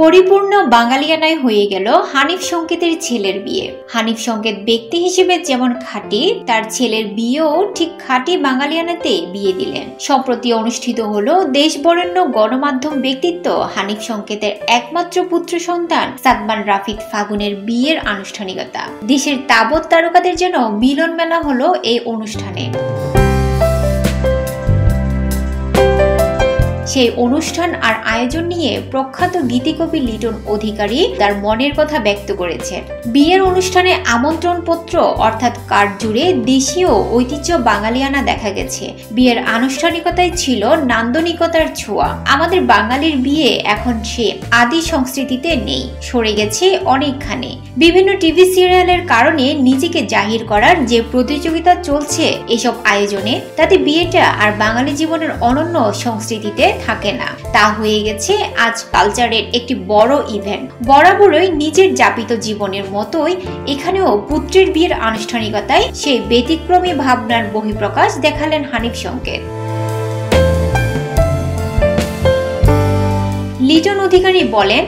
পরিপূর্ণ বাঙালিয়ানায় হয়ে গেল হানিফ সংকেতের ছেলের বিয়ে। হানিফ সংকেত ব্যক্তি হিসেবে যেমন খাঁটি, তার ছেলের বিয়েও ঠিক খাঁটি বাঙালিয়ানাতে বিয়ে দিলেন। সম্প্রতি অনুষ্ঠিত হলো দেশ বরেণ্য গণমাধ্যম ব্যক্তিত্ব হানিফ সংকেতের একমাত্র পুত্র সন্তান সাদমান রাফিদ ফাগুনের বিয়ের আনুষ্ঠানিকতা। দেশের তাবৎ তারকাদের যেন মিলন মেলা হলো এই অনুষ্ঠানে। সেই অনুষ্ঠান আর আয়োজন নিয়ে প্রখ্যাত গীতিকবি লিটন অধিকারী তার মনের কথা ব্যক্ত করেছেন। বিয়ের অনুষ্ঠানে আমন্ত্রণ পত্র অর্থাৎ কার্ড জুড়ে দেশীয় ঐতিহ্য বাঙালিয়ানা দেখা গেছে। বিয়ের আনুষ্ঠানিকতায় ছিল নান্দনিকতার ছোঁয়া। আমাদের বাঙালির বিয়ে এখন সে আদি সংস্কৃতিতে নেই, সরে গেছে অনেকখানি। বিভিন্ন টিভি সিরিয়ালের কারণে নিজেকে জাহির করার যে প্রতিযোগিতা চলছে এসব আয়োজনে, তাতে বিয়েটা আর বাঙালি জীবনের অনন্য সংস্কৃতিতে থাকে না। তা হয়ে গেছে আজ কালচারের একটি বড় ইভেন্ট। বরাবরই নিজের যাপিত জীবনের মতোই এখানেও পুত্রের বিয়ের আনুষ্ঠানিকতায় সেই ব্যতিক্রমী ভাবনার বহিঃপ্রকাশ দেখালেন হানিফ সংকেত। লিটন অধিকারী বলেন,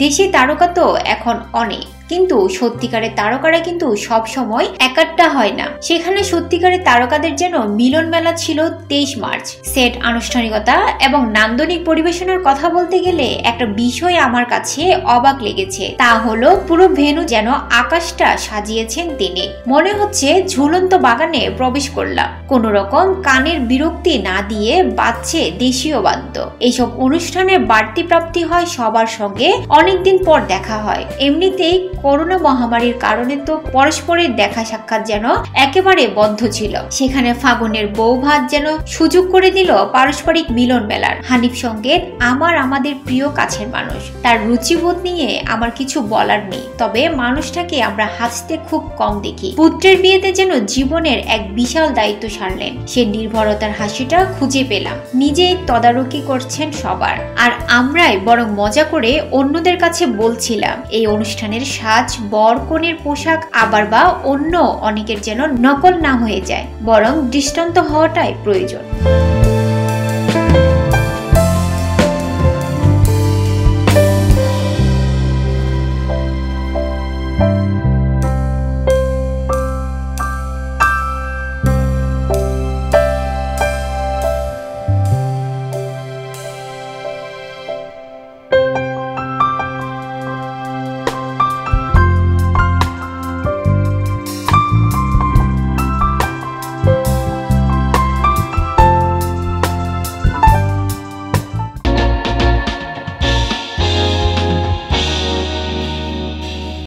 দেশে তারকা তো এখন অনেক, কিন্তু সত্যিকারের তারকারা কিন্তু সব সময় একাট্টা হয় না। সেখানে সত্যিকারের তারকাদের যেন মিলন মেলা ছিল 23 মার্চ। সেট আনুষ্ঠানিকতা এবং নান্দনিক পরিবেশনার কথা বলতে গেলে একটা বিষয় আমার কাছে অবাক লেগেছে, তা হলো পুরো ভেন্যু যেন আকাশটা সাজিয়েছেন তিনি। মনে হচ্ছে ঝুলন্ত বাগানে প্রবেশ করলাম। কোন রকম কানের বিরক্তি না দিয়ে বাজছে দেশীয় বাদ্য। এইসব অনুষ্ঠানের বাড়তি প্রাপ্তি হয় সবার সঙ্গে, অনেকদিন পর দেখা হয়। এমনিতেই করোনা মহামারীর কারণে তো পরস্পরের দেখা সাক্ষাৎ যেন একেবারে বন্ধ ছিল। সেখানে ফাগুনের বৌভাত যেন সুযোগ করে দিল পারস্পরিক মিলন মেলার। হানিফ সংকেত আমাদের প্রিয় কাছের মানুষ। তার রুচিবোধ নিয়ে আমার কিছু বলার নেই, তবে মানুষটাকে আমরা হাসতে খুব কম দেখি। পুত্রের বিয়েতে যেন জীবনের এক বিশাল দায়িত্ব সারলেন। সে নির্ভরতার হাসিটা খুঁজে পেলাম। নিজেই তদারকি করছেন সবার, আর আমরাই বরং মজা করে অন্যদের কাছে বলছিলাম এই অনুষ্ঠানের সাজ, বর কনের পোশাক আবার বা অন্য অনেকের যেন নকল না হয়ে যায়, বরং দৃষ্টান্ত হওয়াটাই প্রয়োজন।